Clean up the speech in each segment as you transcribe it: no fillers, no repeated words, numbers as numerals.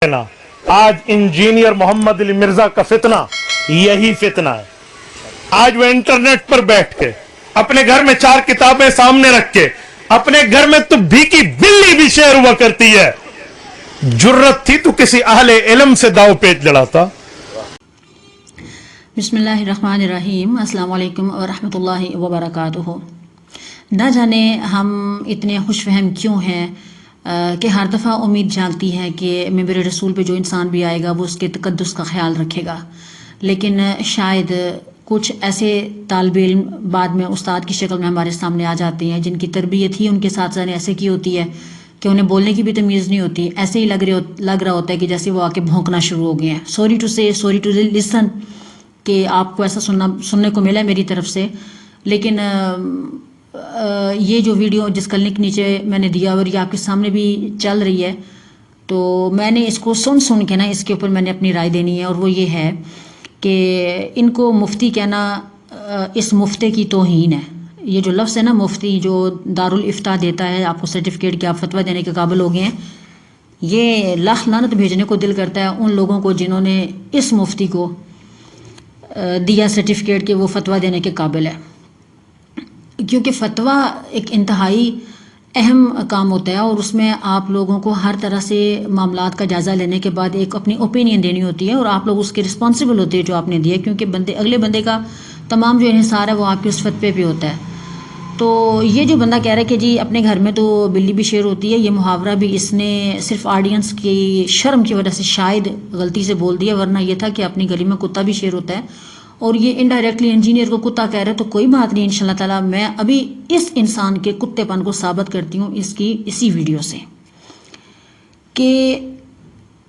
نا آج انجینئر محمد علی مرزا کا فتنہ یہی فتنہ ہے. آج وہ انٹرنیٹ پر بیٹھ کے اپنے گھر میں 4 کتابیں سامنے رکھ کے اپنے گھر میں تو بھیکی بلی بھی شعر ہوا کرتی ہے. جرت تھی تو کسی اہل علم سے داؤ پیچ لڑاتا. بسم اللہ الرحمن الرحیم. السلام علیکم ورحمۃ اللہ وبرکاتہ. نہ جانے ہم اتنے خوش فہم کیوں ہیں کہ ہر دفعہ امید جاگتی ہے کہ منبر رسول پہ جو انسان بھی آئے گا وہ اس کے تقدس کا خیال رکھے گا، لیکن شاید کچھ ایسے طالب علم بعد میں استاد کی شکل میں ہمارے سامنے آ جاتے ہیں جن کی تربیت ہی ان کے ساتھ نے ایسے کی ہوتی ہے کہ انہیں بولنے کی بھی تمیز نہیں ہوتی. ایسے ہی لگ رہا ہوتا ہے کہ جیسے وہ آ کے بھونکنا شروع ہو گئے ہیں. سوری ٹو لسن کہ آپ کو ایسا سننے کو ملا ہے میری طرف سے، لیکن یہ جو ویڈیو جس کا لنک نیچے میں نے دیا اور یہ آپ کے سامنے بھی چل رہی ہے، تو میں نے اس کو سن کے نا اس کے اوپر میں نے اپنی رائے دینی ہے. اور وہ یہ ہے کہ ان کو مفتی کہنا اس مفتے کی توہین ہے. یہ جو لفظ ہے نا مفتی، جو دارالافتاء دیتا ہے آپ کو سرٹیفکیٹ کہ آپ فتویٰ دینے کے قابل ہو گئے ہیں، یہ لاکھ لعنت بھیجنے کو دل کرتا ہے ان لوگوں کو جنہوں نے اس مفتی کو دیا سرٹیفکیٹ کہ وہ فتویٰ دینے کے قابل ہے. کیونکہ فتویٰ ایک انتہائی اہم کام ہوتا ہے اور اس میں آپ لوگوں کو ہر طرح سے معاملات کا جائزہ لینے کے بعد ایک اپنی اوپینین دینی ہوتی ہے اور آپ لوگ اس کے رسپانسبل ہوتے ہیں جو آپ نے دیا، کیونکہ اگلے بندے کا تمام جو انحصار ہے وہ آپ کے اس فتوے پہ ہوتا ہے. تو یہ جو بندہ کہہ رہا ہے کہ جی اپنے گھر میں تو بلی بھی شیر ہوتی ہے، یہ محاورہ بھی اس نے صرف آڈینس کی شرم کی وجہ سے شاید غلطی سے بول دیا، ورنہ یہ تھا کہ اپنی گلی میں کتا بھی شیر ہوتا ہے. اور یہ انڈائریکٹلی انجینئر کو کتا کہہ رہا ہے تو کوئی بات نہیں، انشاءاللہ تعالیٰ میں ابھی اس انسان کے کتے پن کو ثابت کرتی ہوں اسی ویڈیو سے، کہ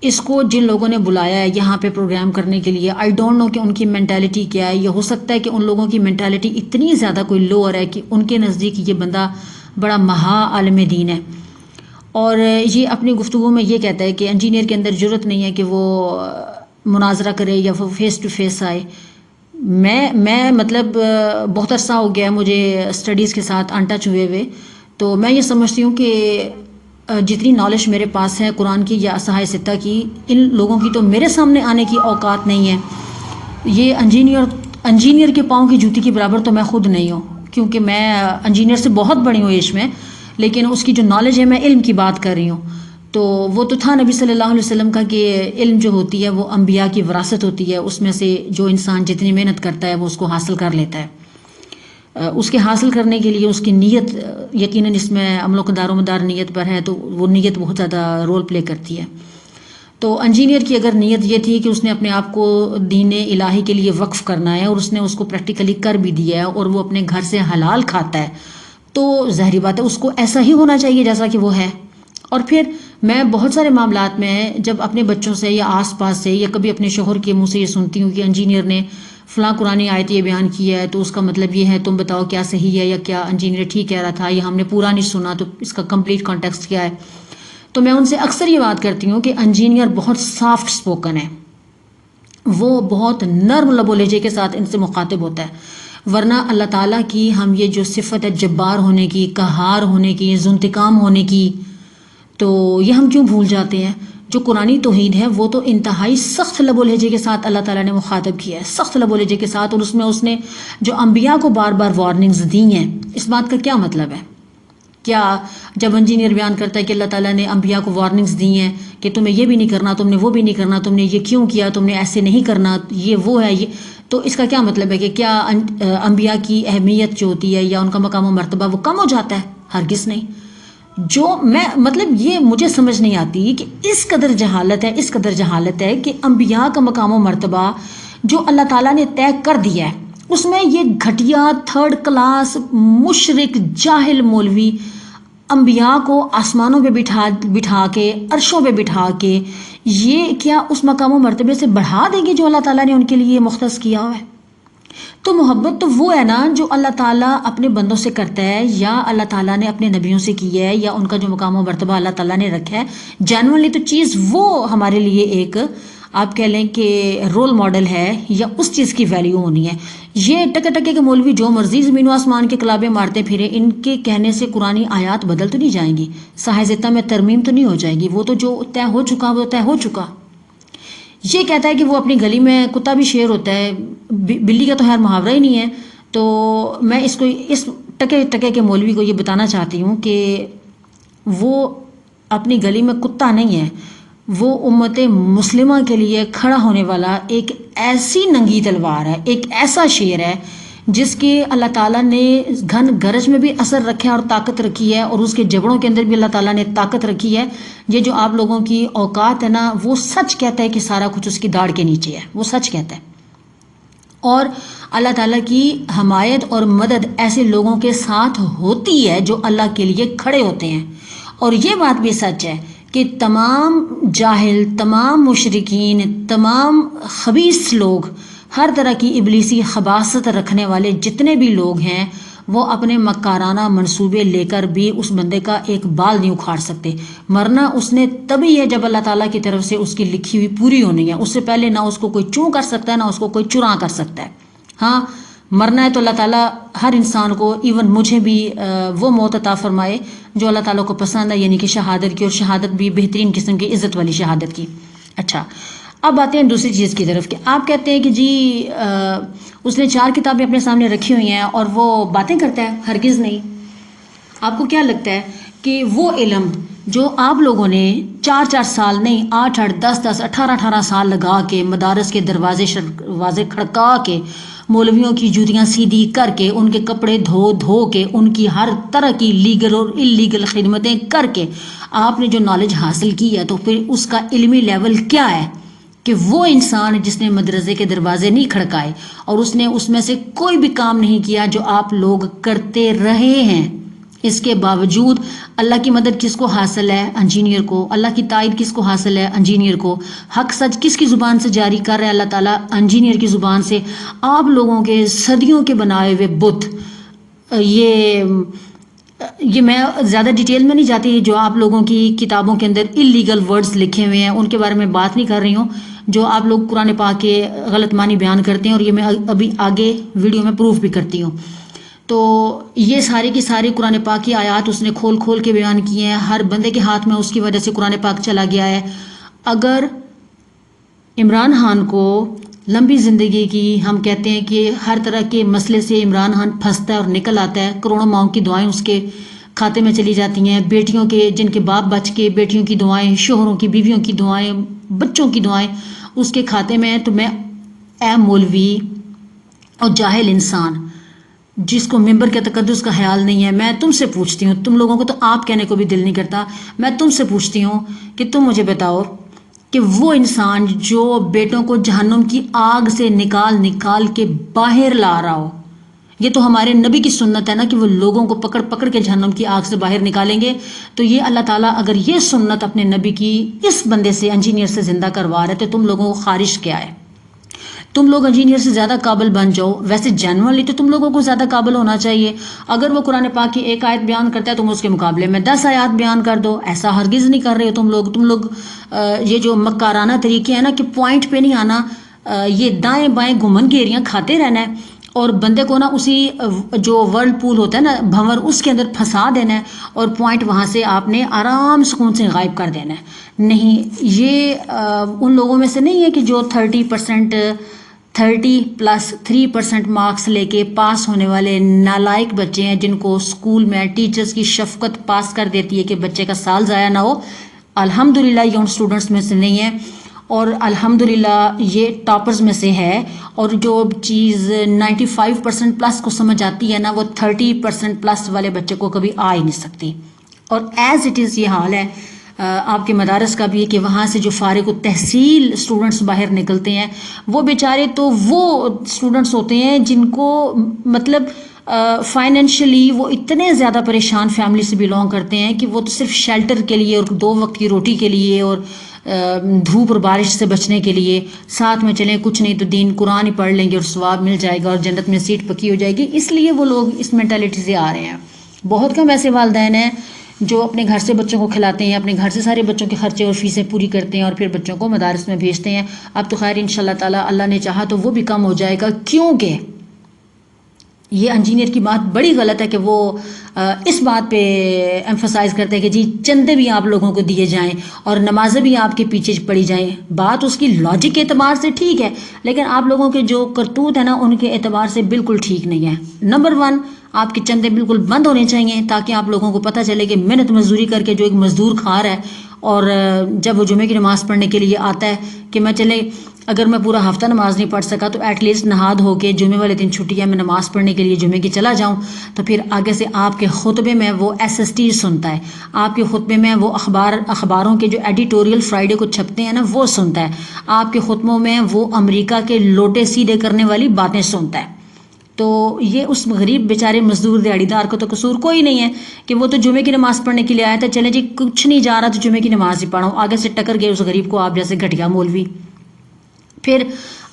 اس کو جن لوگوں نے بلایا ہے یہاں پہ پروگرام کرنے کے لیے، آئی ڈونٹ نو کہ ان کی مینٹالٹی کیا ہے. یہ ہو سکتا ہے کہ ان لوگوں کی مینٹالٹی اتنی زیادہ کوئی لوور ہے کہ ان کے نزدیک یہ بندہ بڑا مہا عالم دین ہے، اور یہ اپنی گفتگو میں یہ کہتا ہے کہ انجینئر کے اندر جرت نہیں ہے کہ وہ مناظرہ کرے یا وہ فیس ٹو فیس آئے. میں مطلب بہت عرصہ ہو گیا مجھے اسٹڈیز کے ساتھ ان ٹچ ہوئے، تو میں یہ سمجھتی ہوں کہ جتنی نالج میرے پاس ہے قرآن کی یا اصحاح ستہ کی، ان لوگوں کی تو میرے سامنے آنے کی اوقات نہیں ہے. یہ انجینئر کے پاؤں کی جوتی کے برابر تو میں خود نہیں ہوں، کیونکہ میں انجینئر سے بہت بڑی ہوں ایج میں، لیکن اس کی جو نالج ہے میں علم کی بات کر رہی ہوں. تو وہ تو تھا نبی صلی اللہ علیہ وسلم کا کہ علم جو ہوتی ہے وہ انبیاء کی وراثت ہوتی ہے، اس میں سے جو انسان جتنی محنت کرتا ہے وہ اس کو حاصل کر لیتا ہے. اس کے حاصل کرنے کے لیے اس کی نیت، یقیناً اس میں عمل و دار و مدار نیت پر ہے، تو وہ نیت بہت زیادہ رول پلے کرتی ہے. تو انجینئر کی اگر نیت یہ تھی کہ اس نے اپنے آپ کو دین الہی کے لیے وقف کرنا ہے اور اس نے اس کو پریکٹیکلی کر بھی دیا ہے اور وہ اپنے گھر سے حلال کھاتا ہے، تو ظاہری بات ہے اس کو ایسا ہی ہونا چاہیے جیسا کہ وہ ہے. اور پھر میں بہت سارے معاملات میں جب اپنے بچوں سے یا آس پاس سے یا کبھی اپنے شوہر کے منہ سے یہ سنتی ہوں کہ انجینئر نے فلاں قرآنی آیت یہ بیان کیا ہے تو اس کا مطلب یہ ہے، تم بتاؤ کیا صحیح ہے یا کیا انجینئر ٹھیک کہہ رہا تھا یا ہم نے پورا نہیں سنا تو اس کا کمپلیٹ کانٹیکسٹ کیا ہے. تو میں ان سے اکثر یہ بات کرتی ہوں کہ انجینئر بہت سافٹ سپوکن ہے، وہ بہت نرم لب و لہجے کے ساتھ ان سے مخاطب ہوتا ہے. ورنہ اللہ تعالیٰ کی ہم یہ جو صفت ہے جبار ہونے کی، قہار ہونے کی، ذوانتقام ہونے کی، تو یہ ہم کیوں بھول جاتے ہیں؟ جو قرآنی توحید ہے وہ تو انتہائی سخت لب و لہجے کے ساتھ اللہ تعالیٰ نے مخاطب کیا ہے، سخت لب و لہجے کے ساتھ، اور اس میں اس نے جو انبیاء کو بار بار وارننگز دی ہیں. اس بات کا کیا مطلب ہے؟ کیا جب انجینئر بیان کرتا ہے کہ اللہ تعالیٰ نے انبیاء کو وارننگز دی ہیں کہ تمہیں یہ بھی نہیں کرنا، تم نے وہ بھی نہیں کرنا، تم نے یہ کیوں کیا، تم نے ایسے نہیں کرنا، یہ وہ ہے یہ، تو اس کا کیا مطلب ہے کہ کیا انبیاء کی اہمیت جو ہوتی ہے یا ان کا مقام و مرتبہ وہ کم ہو جاتا ہے؟ ہرگز نہیں. جو میں مطلب یہ مجھے سمجھ نہیں آتی کہ اس قدر جہالت ہے کہ انبیاء کا مقام و مرتبہ جو اللہ تعالیٰ نے طے کر دیا ہے اس میں یہ گھٹیا 3rd کلاس مشرک جاہل مولوی انبیاء کو آسمانوں پہ بٹھا کے عرشوں پہ بٹھا کے یہ کیا اس مقام و مرتبے سے بڑھا دیں گے جو اللہ تعالیٰ نے ان کے لیے مختص کیا ہوا ہے؟ تو محبت تو وہ ہے نا جو اللہ تعالیٰ اپنے بندوں سے کرتا ہے یا اللہ تعالیٰ نے اپنے نبیوں سے کی ہے یا ان کا جو مقام و مرتبہ اللہ تعالیٰ نے رکھا ہے جینوئنلی، تو چیز وہ ہمارے لیے ایک آپ کہہ لیں کہ رول ماڈل ہے یا اس چیز کی ویلیو ہونی ہے. یہ ٹکے ٹکے کے مولوی جو مرضی زمین و آسمان کے کلابے مارتے پھرے، ان کے کہنے سے قرآنی آیات بدل تو نہیں جائیں گی، صحیح میں ترمیم تو نہیں ہو جائے گی، وہ تو جو طے ہو چکا وہ طے ہو چکا۔ یہ کہتا ہے کہ وہ اپنی گلی میں کتا بھی شیر ہوتا ہے، بلی کا تو خیر محاورہ ہی نہیں ہے۔ تو میں اس ٹکے ٹکے کے مولوی کو یہ بتانا چاہتی ہوں کہ وہ اپنی گلی میں کتا نہیں ہے، وہ امت مسلمہ کے لیے کھڑا ہونے والا ایک ایسی ننگی تلوار ہے، ایک ایسا شیر ہے جس کے اللہ تعالیٰ نے گھن گرج میں بھی اثر رکھا ہے اور طاقت رکھی ہے، اور اس کے جبڑوں کے اندر بھی اللہ تعالیٰ نے طاقت رکھی ہے۔ یہ جو آپ لوگوں کی اوقات ہے نا، وہ سچ کہتا ہے کہ سارا کچھ اس کی داڑھ کے نیچے ہے، وہ سچ کہتا ہے۔ اور اللہ تعالیٰ کی حمایت اور مدد ایسے لوگوں کے ساتھ ہوتی ہے جو اللہ کے لیے کھڑے ہوتے ہیں۔ اور یہ بات بھی سچ ہے کہ تمام جاہل، تمام مشرکین، تمام خبیث لوگ، ہر طرح کی ابلیسی خباثت رکھنے والے جتنے بھی لوگ ہیں، وہ اپنے مکارانہ منصوبے لے کر بھی اس بندے کا ایک بال نہیں اکھاڑ سکتے۔ مرنا اس نے تبھی ہے جب اللہ تعالیٰ کی طرف سے اس کی لکھی ہوئی پوری ہونی ہے، اس سے پہلے نہ اس کو کوئی چوں کر سکتا ہے، نہ اس کو کوئی چراں کر سکتا ہے۔ ہاں مرنا ہے تو اللہ تعالیٰ ہر انسان کو، ایون مجھے بھی، وہ موت عطا فرمائے جو اللہ تعالیٰ کو پسند ہے، یعنی کہ شہادت کی، اور شہادت بھی بہترین قسم کی عزت والی شہادت کی۔ اچھا، اب آتے ہیں دوسری چیز کی طرف کہ آپ کہتے ہیں کہ جی اس نے 4 کتابیں اپنے سامنے رکھی ہوئی ہیں اور وہ باتیں کرتا ہے۔ ہرگز نہیں۔ آپ کو کیا لگتا ہے کہ وہ علم جو آپ لوگوں نے 4 سال نہیں، 8 10 18 سال لگا کے مدارس کے دروازے کھڑکا کے، مولویوں کی جوتیاں سیدھی کر کے، ان کے کپڑے دھو کے، ان کی ہر طرح کی لیگل اور اللیگل خدمتیں کر کے آپ نے جو نالج حاصل کی ہے، تو پھر اس کا علمی لیول کیا ہے کہ وہ انسان جس نے مدرسے کے دروازے نہیں کھڑکائے اور اس نے اس میں سے کوئی بھی کام نہیں کیا جو آپ لوگ کرتے رہے ہیں، اس کے باوجود اللہ کی مدد کس کو حاصل ہے؟ انجینئر کو۔ اللہ کی تائید کس کو حاصل ہے؟ انجینئر کو۔ حق سچ کس کی زبان سے جاری کر رہے ہیں؟ اللہ تعالیٰ انجینئر کی زبان سے۔ آپ لوگوں کے صدیوں کے بنائے ہوئے بت، یہ میں زیادہ ڈیٹیل میں نہیں جاتی، جو آپ لوگوں کی کتابوں کے اندر اللیگل ورڈز لکھے ہوئے ہیں ان کے بارے میں بات نہیں کر رہی ہوں، جو آپ لوگ قرآن پاک کے غلط معنی بیان کرتے ہیں، اور یہ میں ابھی آگے ویڈیو میں پروف بھی کرتی ہوں۔ تو یہ ساری کی ساری قرآن پاک کی آیات اس نے کھول کھول کے بیان کی ہیں، ہر بندے کے ہاتھ میں اس کی وجہ سے قرآن پاک چلا گیا ہے۔ اگر عمران خان کو لمبی زندگی کی، ہم کہتے ہیں کہ ہر طرح کے مسئلے سے عمران خان پھنستا ہے اور نکل آتا ہے، کروڑوں ماؤں کی دعائیں اس کے کھاتے میں چلی جاتی ہیں، بیٹیوں کے جن کے باپ بچ کے، بیٹیوں کی دعائیں، شوہروں کی، بیویوں کی دعائیں، بچوں کی دعائیں اس کے کھاتے میں ہیں۔ تو میں اے مولوی اور جاہل انسان جس کو ممبر کے تقدس کا خیال نہیں ہے، میں تم سے پوچھتی ہوں، تم لوگوں کو تو آپ کہنے کو بھی دل نہیں کرتا، میں تم سے پوچھتی ہوں کہ تم مجھے بتاؤ کہ وہ انسان جو بیٹوں کو جہنم کی آگ سے نکال کے باہر لا رہا ہو، یہ تو ہمارے نبی کی سنت ہے نا کہ وہ لوگوں کو پکڑ پکڑ کے جہنم کی آگ سے باہر نکالیں گے۔ تو یہ اللہ تعالیٰ اگر یہ سنت اپنے نبی کی اس بندے سے، انجینئر سے زندہ کروا رہے تو تم لوگوں کو خارج کیا ہے؟ تم لوگ انجینئر سے زیادہ قابل بن جاؤ۔ ویسے جنرلی تو تم لوگوں کو زیادہ قابل ہونا چاہیے۔ اگر وہ قرآن پاک کی 1 آیت بیان کرتا ہے، تم اس کے مقابلے میں 10 آیات بیان کر دو۔ ایسا ہرگز نہیں کر رہے ہو تم لوگ یہ جو مکارانہ طریقے ہیں نا کہ پوائنٹ پہ نہیں آنا، یہ دائیں بائیں گھومن گھیریاں کھاتے رہنا ہے اور بندے کو نا اسی جو ورلڈ پول ہوتا ہے نا بھنور، اس کے اندر پھنسا دینا ہے اور پوائنٹ وہاں سے آپ نے آرام سکون سے غائب کر دینا ہے۔ نہیں، یہ ان لوگوں میں سے نہیں ہے کہ جو 30+3% مارکس لے کے پاس ہونے والے نالائق بچے ہیں، جن کو اسکول میں ٹیچرز کی شفقت پاس کر دیتی ہے کہ بچے کا سال ضائع نہ ہو۔ الحمدللہ یہ ان اسٹوڈنٹس میں سے نہیں ہے، اور الحمدللہ یہ ٹاپرز میں سے ہے۔ اور جو چیز 95% پلس کو سمجھ آتی ہے نا، وہ 30% پلس والے بچے کو کبھی آ ہی نہیں سکتی۔ اور ایز اٹ از یہ حال ہے آپ کے مدارس کا بھی، کہ وہاں سے جو فارغ التحصیل اسٹوڈنٹس باہر نکلتے ہیں، وہ بیچارے تو وہ اسٹوڈنٹس ہوتے ہیں جن کو مطلب فائنینشلی وہ اتنے زیادہ پریشان فیملی سے بلونگ کرتے ہیں کہ وہ تو صرف شیلٹر کے لیے اور 2 وقت کی روٹی کے لیے اور دھوپ اور بارش سے بچنے کے لیے ساتھ میں چلیں، کچھ نہیں تو دین قرآن ہی پڑھ لیں گے اور ثواب مل جائے گا اور جنت میں سیٹ پکی ہو جائے گی، اس لیے وہ لوگ اس مینٹالٹی سے آ رہے ہیں۔ بہت کم ایسے والدین ہیں جو اپنے گھر سے بچوں کو کھلاتے ہیں، اپنے گھر سے سارے بچوں کے خرچے اور فیسیں پوری کرتے ہیں اور پھر بچوں کو مدارس میں بھیجتے ہیں۔ اب تو خیر انشاءاللہ تعالی اللہ نے چاہا تو وہ بھی کم ہو جائے گا، کیونکہ یہ انجینئر کی بات بڑی غلط ہے کہ وہ اس بات پہ ایمفسائز کرتے ہیں کہ جی چندے بھی آپ لوگوں کو دیے جائیں اور نمازیں بھی آپ کے پیچھے پڑی جائیں. بات اس کی لاجک کے اعتبار سے ٹھیک ہے، لیکن آپ لوگوں کے جو کرتوت ہیں نا ان کے اعتبار سے بالکل ٹھیک نہیں ہے. نمبر 1، آپ کے چندے بالکل بند ہونے چاہیے تاکہ آپ لوگوں کو پتہ چلے کہ محنت مزدوری کر کے جو ایک مزدور کھا رہا ہے، اور جب وہ جمعے کی نماز پڑھنے کے لیے آتا ہے کہ میں چلے اگر میں پورا ہفتہ نماز نہیں پڑھ سکا تو ایٹ لیسٹ نہاد ہو کے جمعے والے دن چھٹی ہے میں نماز پڑھنے کے لیے جمعے کی چلا جاؤں. تو پھر آگے سے آپ کے خطبے میں وہ SST سنتا ہے، آپ کے خطبے میں وہ اخباروں کے جو ایڈیٹوریل فرائیڈے کو چھپتے ہیں نا وہ سنتا ہے، آپ کے خطبوں میں وہ امریکہ کے لوٹے سیدھے کرنے والی باتیں سنتا ہے. تو یہ اس غریب بیچارے مزدور دیہڑی دار کو تو قصور کوئی نہیں ہے کہ وہ تو جمعے کی نماز پڑھنے کے لیے آیا تھا، چلے جی کچھ نہیں جا رہا تو جمعے کی نماز ہی پڑھاؤں. آگے سے ٹکر گئے اس غریب کو آپ جیسے گھٹیا مولوی. پھر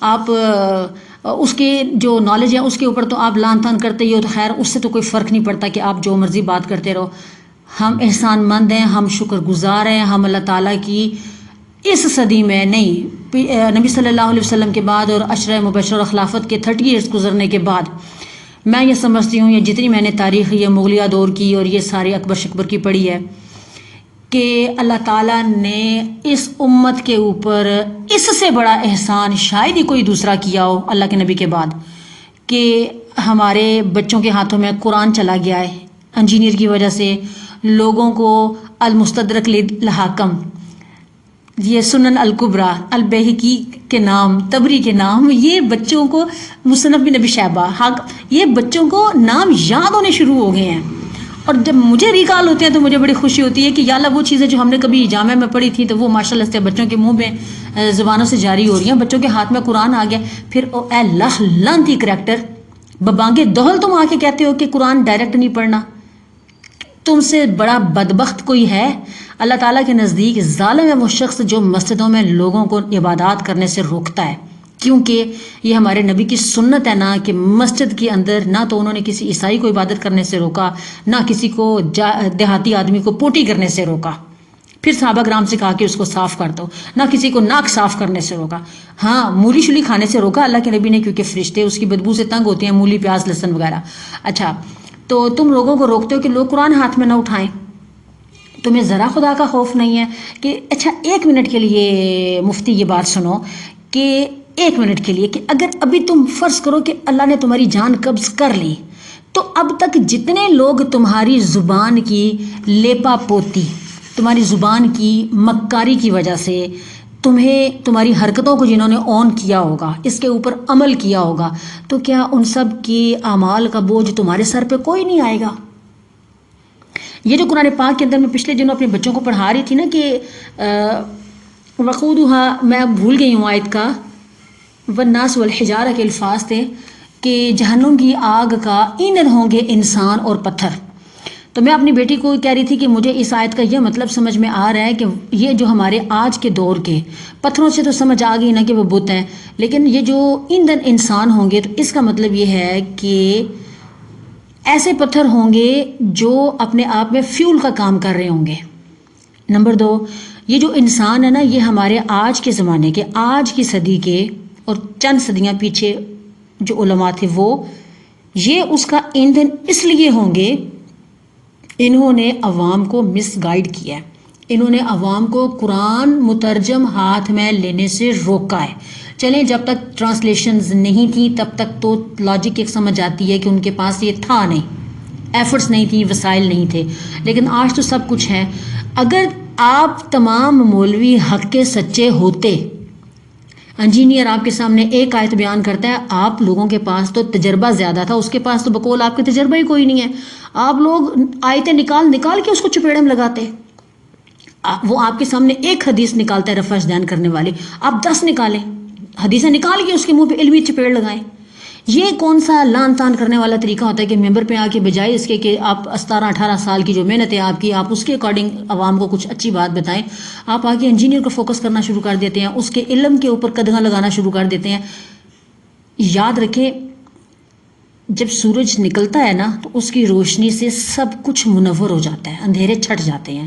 آپ اس کے جو نالج ہے اس کے اوپر تو آپ لان تان کرتے ہی ہو، تو خیر اس سے تو کوئی فرق نہیں پڑتا کہ آپ جو مرضی بات کرتے رہو. ہم احسان مند ہیں، ہم شکر گزار ہیں، ہم اللہ تعالیٰ کی اس صدی میں نہیں، نبی صلی اللہ علیہ وسلم کے بعد اور عشرہ مبشرہ خلافت کے 30 ایئرس گزرنے کے بعد میں یہ سمجھتی ہوں، یہ جتنی میں نے تاریخ یہ مغلیہ دور کی اور یہ سارے اکبر شکبر کی پڑھی ہے، کہ اللہ تعالیٰ نے اس امت کے اوپر اس سے بڑا احسان شاید ہی کوئی دوسرا کیا ہو اللہ کے نبی کے بعد، کہ ہمارے بچوں کے ہاتھوں میں قرآن چلا گیا ہے. انجینئر کی وجہ سے لوگوں کو المستدرک للحاکم، یہ سنن الکبریٰ البیہقی کے نام، تبری کے نام، یہ بچوں کو مصنف بن ابی شیبہ یہ بچوں کو نام یاد ہونے شروع ہو گئے ہیں. اور جب مجھے ریکال ہوتے ہیں تو مجھے بڑی خوشی ہوتی ہے کہ یا اللہ وہ چیزیں جو ہم نے کبھی جامعہ میں پڑھی تھی تو وہ ماشاءاللہ سے بچوں کے منہ میں زبانوں سے جاری ہو رہی ہیں، بچوں کے ہاتھ میں قرآن آ گیا. پھر اے لخ لانتی کریکٹر، ببانگے دہل تم آ کے کہتے ہو کہ قرآن ڈائریکٹ نہیں پڑھنا. تم سے بڑا بدبخت کوئی ہے؟ اللہ تعالیٰ کے نزدیک ظالم ہے وہ شخص جو مسجدوں میں لوگوں کو عبادات کرنے سے روکتا ہے، کیونکہ یہ ہمارے نبی کی سنت ہے نا کہ مسجد کے اندر نہ تو انہوں نے کسی عیسائی کو عبادت کرنے سے روکا، نہ کسی کو دیہاتی آدمی کو پوٹی کرنے سے روکا. پھر صحابہ کرام سے کہا کہ اس کو صاف کر دو، نہ کسی کو ناک صاف کرنے سے روکا. ہاں مولی شلی کھانے سے روکا اللہ کے نبی نے، کیونکہ فرشتے اس کی بدبو سے تنگ ہوتے ہیں، مولی پیاز لہسن وغیرہ. اچھا تو تم لوگوں کو روکتے ہو کہ لوگ قرآن ہاتھ میں نہ اٹھائیں، تمہیں ذرا خدا کا خوف نہیں ہے کہ اچھا 1 منٹ کے لیے مفتی یہ بات سنو کہ 1 منٹ کے لیے کہ اگر ابھی تم فرض کرو کہ اللہ نے تمہاری جان قبض کر لی، تو اب تک جتنے لوگ تمہاری زبان کی لیپا پوتی، تمہاری زبان کی مکاری کی وجہ سے تمہاری حرکتوں کو جنہوں نے آن کیا ہوگا، اس کے اوپر عمل کیا ہوگا، تو کیا ان سب کی اعمال کا بوجھ تمہارے سر پہ کوئی نہیں آئے گا؟ یہ جو قرآن پاک کے اندر میں پچھلے دنوں اپنے بچوں کو پڑھا رہی تھی نا کہ وقودها، میں بھول گئی ہوں آیت کا، والناس والحجارہ کے الفاظ تھے کہ جہنم کی آگ کا ایندھن ہوں گے انسان اور پتھر. تو میں اپنی بیٹی کو کہہ رہی تھی کہ مجھے اس آیت کا یہ مطلب سمجھ میں آ رہا ہے کہ یہ جو ہمارے آج کے دور کے پتھروں سے تو سمجھ آ گئی نا کہ وہ بت ہیں، لیکن یہ جو ایندھن انسان ہوں گے تو اس کا مطلب یہ ہے کہ ایسے پتھر ہوں گے جو اپنے آپ میں فیول کا کام کر رہے ہوں گے. نمبر 2، یہ جو انسان ہے نا یہ ہمارے آج کے زمانے کے، آج کی صدی کے اور چند صدیاں پیچھے جو علماء تھے وہ یہ اس کا ایندھن اس لیے ہوں گے، انہوں نے عوام کو مس گائیڈ کیا ہے، انہوں نے عوام کو قرآن مترجم ہاتھ میں لینے سے روکا ہے. چلیں جب تک ٹرانسلیشنز نہیں تھی تب تک تو لاجک ایک سمجھ آتی ہے کہ ان کے پاس یہ تھا نہیں، ایفرٹس نہیں تھی، وسائل نہیں تھے، لیکن آج تو سب کچھ ہے. اگر آپ تمام مولوی حق کے سچے ہوتے، انجینئر آپ کے سامنے ایک آیت بیان کرتا ہے، آپ لوگوں کے پاس تو تجربہ زیادہ تھا، اس کے پاس تو بقول آپ کے تجربہ ہی کوئی نہیں ہے، آپ لوگ آیتیں نکال کے اس کو چپیڑے میں لگاتے. وہ آپ کے سامنے ایک حدیث نکالتا ہے رفع دین کرنے والی، آپ 10 نکالیں، حدیثیں نکال کے اس کے منہ پہ علمی چپیڑ لگائیں. یہ کون سا لان تان کرنے والا طریقہ ہوتا ہے کہ ممبر پہ آ کے بجائے اس کے کہ آپ 17-18 سال کی جو محنت ہے آپ کی، آپ اس کے اکارڈنگ عوام کو کچھ اچھی بات بتائیں، آپ آگے انجینئر کو فوکس کرنا شروع کر دیتے ہیں، اس کے علم کے اوپر قدغن لگانا شروع کر دیتے ہیں. یاد رکھیں جب سورج نکلتا ہے نا تو اس کی روشنی سے سب کچھ منور ہو جاتا ہے، اندھیرے چھٹ جاتے ہیں.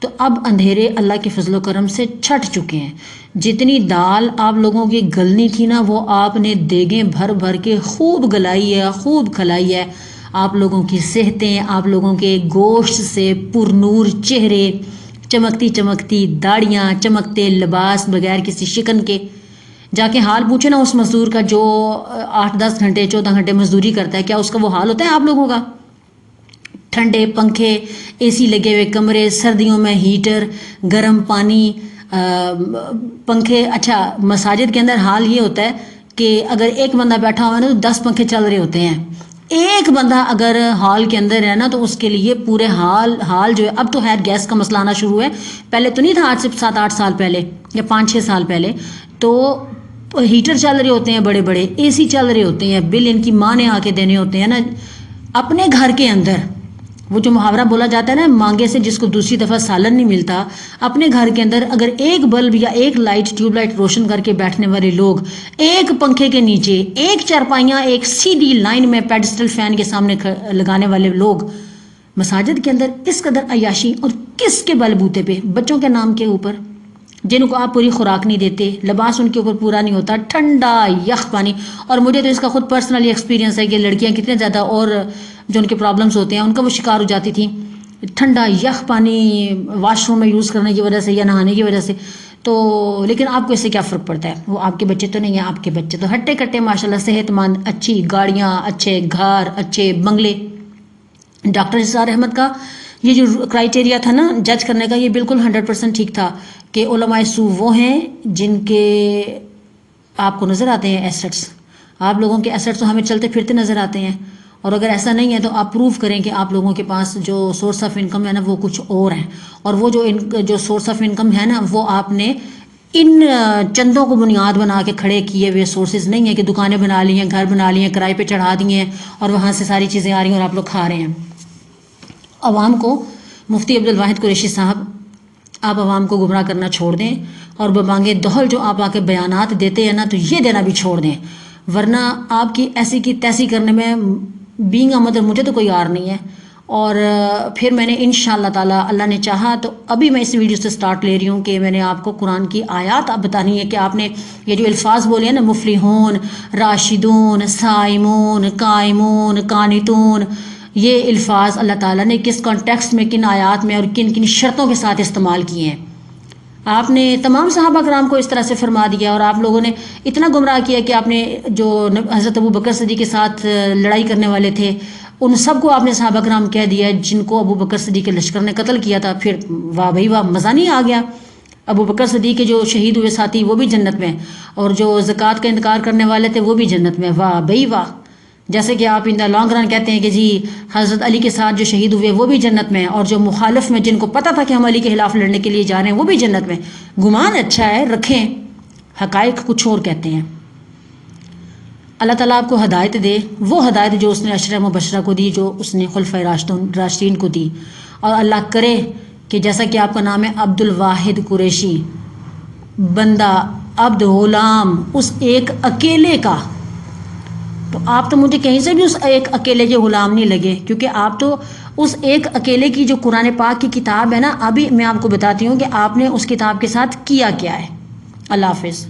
تو اب اندھیرے اللہ کے فضل و کرم سے چھٹ چکے ہیں. جتنی دال آپ لوگوں کی گلنی تھی نا وہ آپ نے دیگیں بھر بھر کے خوب گلائی ہے، خوب کھلائی ہے. آپ لوگوں کی صحتیں، آپ لوگوں کے گوشت سے پرنور چہرے، چمکتی چمکتی داڑیاں، چمکتے لباس بغیر کسی شکن کے. جا کے حال پوچھے نا اس مزدور کا جو 8-10 گھنٹے 14 گھنٹے مزدوری کرتا ہے، کیا اس کا وہ حال ہوتا ہے آپ لوگوں کا؟ ٹھنڈے پنکھے، اے سی لگے ہوئے کمرے، سردیوں میں ہیٹر، گرم پانی، پنکھے. اچھا مساجد کے اندر حال یہ ہوتا ہے کہ اگر ایک بندہ بیٹھا ہوا ہے نا تو 10 پنکھے چل رہے ہوتے ہیں. ایک بندہ اگر ہال کے اندر ہے نا تو اس کے لیے پورے حال جو ہے. اب تو خیر گیس کا مسئلہ آنا شروع ہے، پہلے تو نہیں تھا، آج سے 7-8 سال پہلے یا 5-6 سال پہلے تو ہیٹر چل رہے ہوتے ہیں، بڑے بڑے اے سی چل رہے ہوتے ہیں، بل ان کی ماں نے آ کے دینے ہوتے ہیں نا. اپنے گھر کے اندر وہ جو محاورہ بولا جاتا ہے نا، مانگے سے جس کو دوسری دفعہ سالن نہیں ملتا، اپنے گھر کے اندر اگر ایک بلب یا ایک لائٹ ٹیوب لائٹ روشن کر کے بیٹھنے والے لوگ، ایک پنکھے کے نیچے، ایک چارپائیاں ایک سیدھی لائن میں پیڈسٹل فین کے سامنے لگانے والے لوگ مساجد کے اندر اس قدر عیاشی، اور کس کے بل بوتے پہ؟ بچوں کے نام کے اوپر جن کو آپ پوری خوراک نہیں دیتے، لباس ان کے اوپر پورا نہیں ہوتا، ٹھنڈا یخ پانی. اور مجھے تو اس کا خود پرسنلی ایکسپیرینس ہے کہ لڑکیاں کتنے زیادہ اور جو ان کے پرابلمس ہوتے ہیں ان کا وہ شکار ہو جاتی تھیں. ٹھنڈا یخ پانی واش روم میں یوز کرنے کی وجہ سے یا نہانے کی وجہ سے. تو لیکن آپ کو اس سے کیا فرق پڑتا ہے؟ وہ آپ کے بچے تو نہیں ہیں، آپ کے بچے تو ہٹے کٹے ماشاءاللہ صحت مند، اچھی گاڑیاں، اچھے گھر، اچھے بنگلے. ڈاکٹر اسرار احمد کا یہ جو کرائٹیریا تھا نا جج کرنے کا، یہ بالکل 100% ٹھیک تھا کہ علماء سو وہ ہیں جن کے آپ کو نظر آتے ہیں ایسٹس. آپ لوگوں کے ایسٹس تو ہمیں چلتے پھرتے نظر آتے ہیں، اور اگر ایسا نہیں ہے تو آپ پروف کریں کہ آپ لوگوں کے پاس جو سورس آف انکم ہے نا وہ کچھ اور ہیں. اور وہ جو سورس آف انکم ہے نا وہ آپ نے ان چندوں کو بنیاد بنا کے کھڑے کیے ہوئے سورسز نہیں ہے کہ دکانیں بنا لی ہیں، گھر بنا لیے ہیں، کرائے پہ چڑھا دیے ہیں اور وہاں سے ساری چیزیں آ رہی ہیں اور آپ لوگ کھا رہے ہیں. عوام کو مفتی عبدالواحد قریشی صاحب، آپ عوام کو گمراہ کرنا چھوڑ دیں، اور ببانگے دہل جو آپ آ کے بیانات دیتے ہیں نا تو یہ دینا بھی چھوڑ دیں، ورنہ آپ کی ایسی کی تیسی کرنے میں بینگ اے مدر مجھے تو کوئی آر نہیں ہے. اور پھر میں نے انشاءاللہ تعالیٰ اللہ نے چاہا تو ابھی میں اس ویڈیو سے سٹارٹ لے رہی ہوں کہ میں نے آپ کو قرآن کی آیات اب بتانی ہے کہ آپ نے یہ جو الفاظ بولے ہیں نا، مفلحون، راشدون، سائمون، قائمون، قانتون، یہ الفاظ اللہ تعالیٰ نے کس کانٹیکسٹ میں، کن آیات میں اور کن کن شرطوں کے ساتھ استعمال کیے ہیں. آپ نے تمام صحابہ کرام کو اس طرح سے فرما دیا، اور آپ لوگوں نے اتنا گمراہ کیا کہ آپ نے جو حضرت ابو بکر صدیق کے ساتھ لڑائی کرنے والے تھے ان سب کو آپ نے صحابہ کرام کہہ دیا جن کو ابو بکر صدیق کے لشکر نے قتل کیا تھا. پھر واہ بھائی واہ، مزہ نہیں آ گیا؟ ابو بکر صدیق کے جو شہید ہوئے ساتھی وہ بھی جنت میں، اور جو زکوٰۃ کا انکار کرنے والے تھے وہ بھی جنت میں. واہ بھائی واہ. جیسے کہ آپ ان دا لانگ رن کہتے ہیں کہ جی حضرت علی کے ساتھ جو شہید ہوئے وہ بھی جنت میں، اور جو مخالف میں جن کو پتہ تھا کہ ہم علی کے خلاف لڑنے کے لیے جا رہے ہیں وہ بھی جنت میں. گمان اچھا ہے، رکھیں، حقائق کچھ اور کہتے ہیں. اللہ تعالیٰ آپ کو ہدایت دے، وہ ہدایت جو اس نے عشرہ مبشرہ کو دی، جو اس نے خلفۂ راشدین کو دی. اور اللہ کرے کہ جیسا کہ آپ کا نام ہے عبد الواحد قریشی، بندہ عبد غلام اس ایک اکیلے کا، تو آپ تو مجھے کہیں سے بھی اس ایک اکیلے کے غلام نہیں لگے، کیونکہ آپ تو اس ایک اکیلے کی جو قرآن پاک کی کتاب ہے نا، ابھی میں آپ کو بتاتی ہوں کہ آپ نے اس کتاب کے ساتھ کیا کیا ہے. اللہ حافظ.